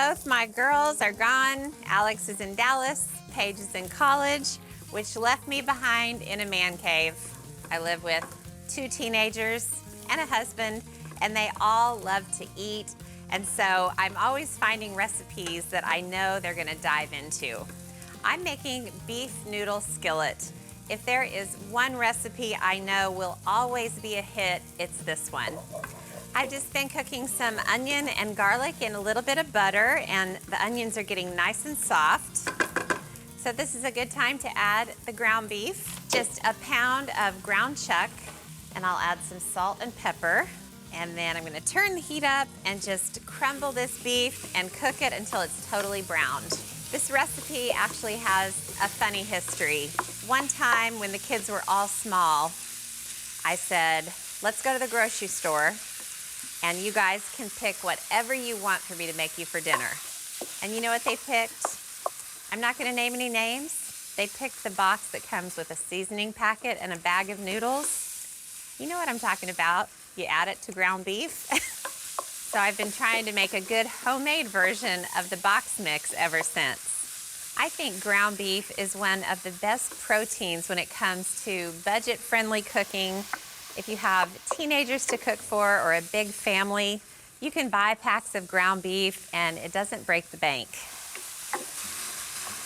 Both my girls are gone. Alex is in Dallas, Paige is in college, which left me behind in a man cave. I live with 2 teenagers and a husband, and they all love to eat. And so I'm always finding recipes that I know they're gonna dive into. I'm making beef noodle skillet. If there is one recipe I know will always be a hit, it's this one. I've just been cooking some onion and garlic in a little bit of butter, and the onions are getting nice and soft. So this is a good time to add the ground beef. Just a pound of ground chuck, and I'll add some salt and pepper. And then I'm gonna turn the heat up and just crumble this beef and cook it until it's totally browned. This recipe actually has a funny history. One time when the kids were all small, I said, let's go to the grocery store and you guys can pick whatever you want for me to make you for dinner. And you know what they picked? I'm not gonna name any names. They picked the box that comes with a seasoning packet and a bag of noodles. You know what I'm talking about. You add it to ground beef. So I've been trying to make a good homemade version of the box mix ever since. I think ground beef is one of the best proteins when it comes to budget-friendly cooking. If you have teenagers to cook for or a big family, you can buy packs of ground beef and it doesn't break the bank.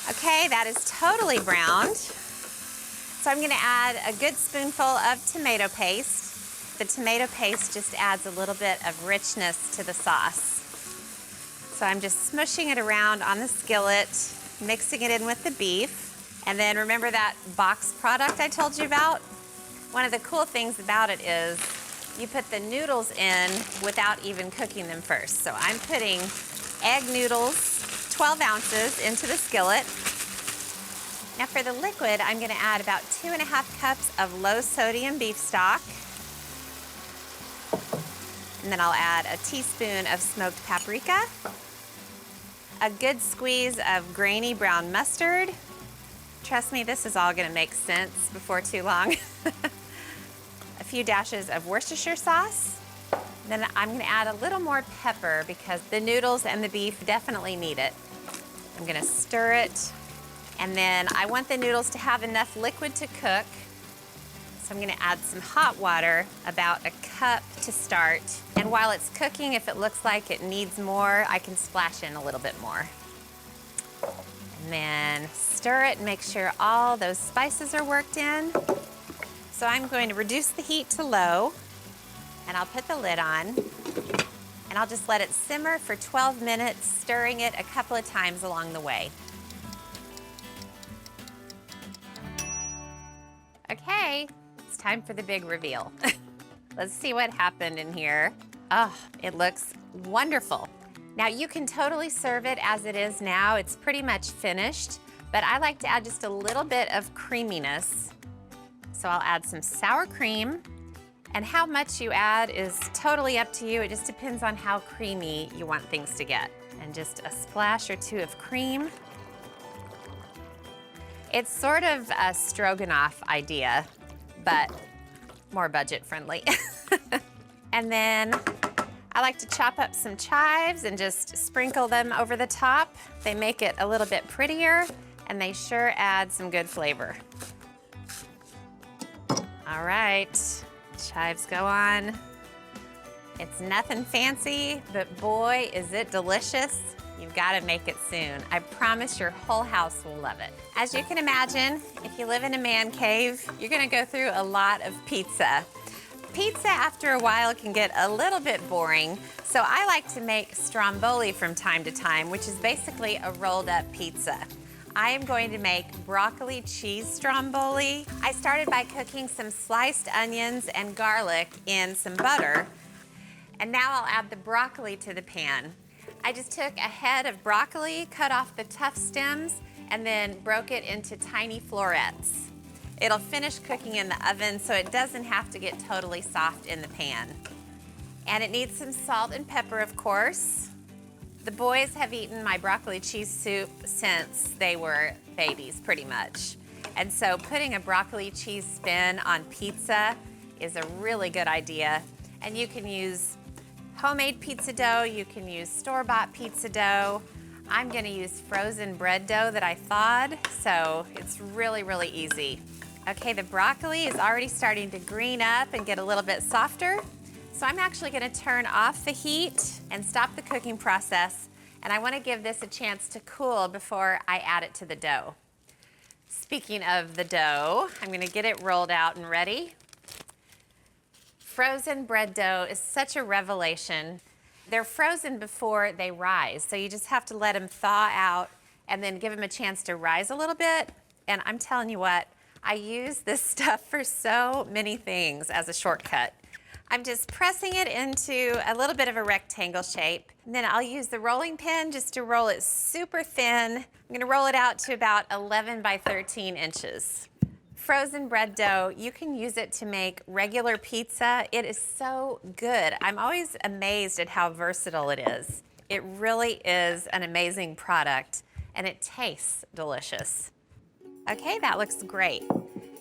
Okay, that is totally browned. So I'm gonna add a good spoonful of tomato paste. The tomato paste just adds a little bit of richness to the sauce. So I'm just smushing it around on the skillet, mixing it in with the beef. And then remember that box product I told you about? One of the cool things about it is you put the noodles in without even cooking them first. So I'm putting egg noodles, 12 ounces, into the skillet. Now for the liquid, I'm gonna add about 2.5 cups of low sodium beef stock. And then I'll add a teaspoon of smoked paprika, a good squeeze of grainy brown mustard. Trust me, this is all gonna make sense before too long. A few dashes of Worcestershire sauce. Then I'm gonna add a little more pepper because the noodles and the beef definitely need it. I'm gonna stir it, and then I want the noodles to have enough liquid to cook. So I'm gonna add some hot water, about a cup to start. And while it's cooking, if it looks like it needs more, I can splash in a little bit more. And then stir it and make sure all those spices are worked in. So I'm going to reduce the heat to low, and I'll put the lid on, and I'll just let it simmer for 12 minutes, stirring it a couple of times along the way. Okay. It's time for the big reveal. Let's see what happened in here. Oh, it looks wonderful. Now you can totally serve it as it is now. It's pretty much finished, but I like to add just a little bit of creaminess. So I'll add some sour cream, and how much you add is totally up to you. It just depends on how creamy you want things to get. And just a splash or two of cream. It's sort of a stroganoff idea, but more budget friendly. And then I like to chop up some chives and just sprinkle them over the top. They make it a little bit prettier, and they sure add some good flavor. All right, chives go on. It's nothing fancy, but boy, is it delicious. You've got to make it soon. I promise your whole house will love it. As you can imagine, if you live in a man cave, you're gonna go through a lot of pizza. Pizza after a while can get a little bit boring, so I like to make stromboli from time to time, which is basically a rolled up pizza. I am going to make broccoli cheese stromboli. I started by cooking some sliced onions and garlic in some butter, and now I'll add the broccoli to the pan. I just took a head of broccoli, cut off the tough stems, and then broke it into tiny florets. It'll finish cooking in the oven so it doesn't have to get totally soft in the pan. And it needs some salt and pepper, of course. The boys have eaten my broccoli cheese soup since they were babies, pretty much. And so putting a broccoli cheese spin on pizza is a really good idea. And you can use homemade pizza dough. You can use store-bought pizza dough. I'm gonna use frozen bread dough that I thawed, so it's really, really easy. Okay, the broccoli is already starting to green up and get a little bit softer. So I'm actually gonna turn off the heat and stop the cooking process. And I wanna give this a chance to cool before I add it to the dough. Speaking of the dough, I'm gonna get it rolled out and ready. Frozen bread dough is such a revelation. They're frozen before they rise, so you just have to let them thaw out and then give them a chance to rise a little bit. And I'm telling you what, I use this stuff for so many things as a shortcut. I'm just pressing it into a little bit of a rectangle shape. And then I'll use the rolling pin just to roll it super thin. I'm gonna roll it out to about 11 by 13 inches. Frozen bread dough, you can use it to make regular pizza. It is so good. I'm always amazed at how versatile it is. It really is an amazing product, and it tastes delicious. Okay, that looks great.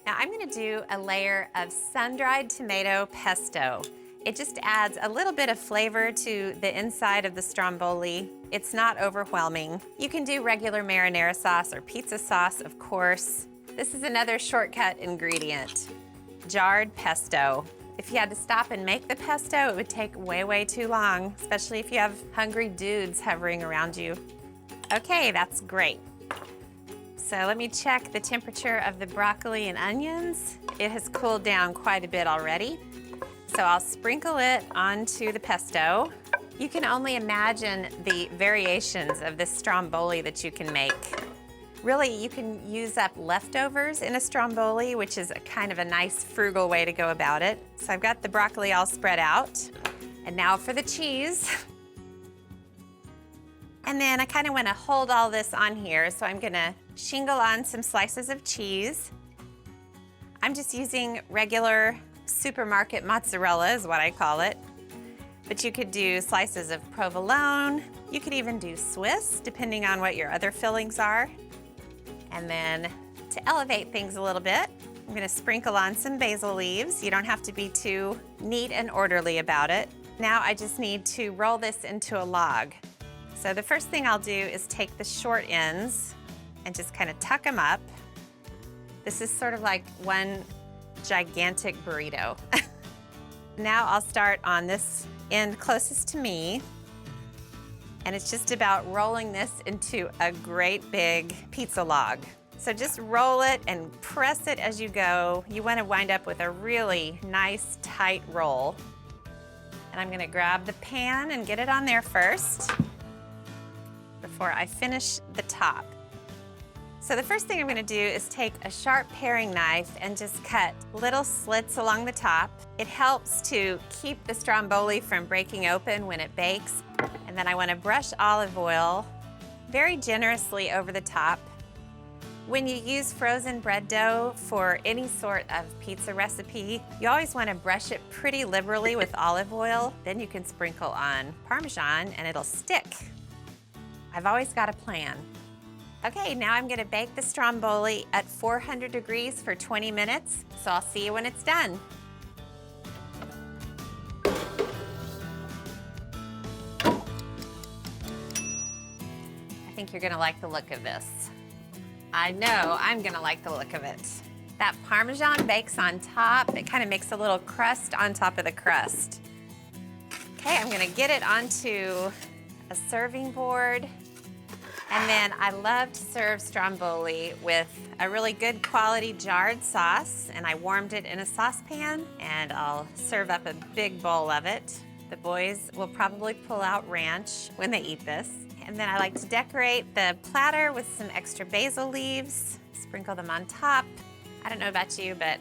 Now I'm gonna do a layer of sun-dried tomato pesto. It just adds a little bit of flavor to the inside of the stromboli. It's not overwhelming. You can do regular marinara sauce or pizza sauce, of course. This is another shortcut ingredient, jarred pesto. If you had to stop and make the pesto, it would take way, way too long, especially if you have hungry dudes hovering around you. Okay, that's great. So let me check the temperature of the broccoli and onions. It has cooled down quite a bit already. So I'll sprinkle it onto the pesto. You can only imagine the variations of this stromboli that you can make. Really, you can use up leftovers in a stromboli, which is a kind of a nice frugal way to go about it. So I've got the broccoli all spread out. And now for the cheese. And then I kind of want to hold all this on here, so I'm gonna shingle on some slices of cheese. I'm just using regular supermarket mozzarella is what I call it. But you could do slices of provolone. You could even do Swiss, depending on what your other fillings are. And then to elevate things a little bit, I'm gonna sprinkle on some basil leaves. You don't have to be too neat and orderly about it. Now I just need to roll this into a log. So the first thing I'll do is take the short ends and just kind of tuck them up. This is sort of like one gigantic burrito. Now I'll start on this end closest to me, and it's just about rolling this into a great big pizza log. So just roll it and press it as you go. You want to wind up with a really nice tight roll. And I'm gonna grab the pan and get it on there first before I finish the top. So the first thing I'm gonna do is take a sharp paring knife and just cut little slits along the top. It helps to keep the stromboli from breaking open when it bakes. And then I wanna brush olive oil very generously over the top. When you use frozen bread dough for any sort of pizza recipe, you always wanna brush it pretty liberally with olive oil. Then you can sprinkle on Parmesan and it'll stick. I've always got a plan. Okay, now I'm gonna bake the stromboli at 400 degrees for 20 minutes, so I'll see you when it's done. I think you're gonna like the look of this. I know I'm gonna like the look of it. That Parmesan bakes on top. It kind of makes a little crust on top of the crust. Okay, I'm gonna get it onto a serving board. And then I love to serve stromboli with a really good quality jarred sauce, and I warmed it in a saucepan, and I'll serve up a big bowl of it. The boys will probably pull out ranch when they eat this. And then I like to decorate the platter with some extra basil leaves, sprinkle them on top. I don't know about you, but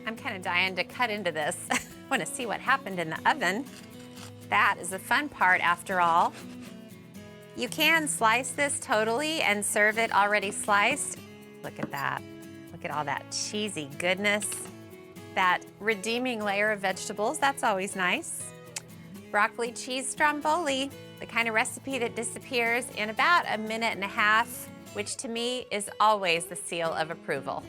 I'm kind of dying to cut into this. I want to see what happened in the oven. That is the fun part after all. You can slice this totally and serve it already sliced. Look at that. Look at all that cheesy goodness. That redeeming layer of vegetables, that's always nice. Broccoli cheese stromboli, the kind of recipe that disappears in about a minute and a half, which to me is always the seal of approval.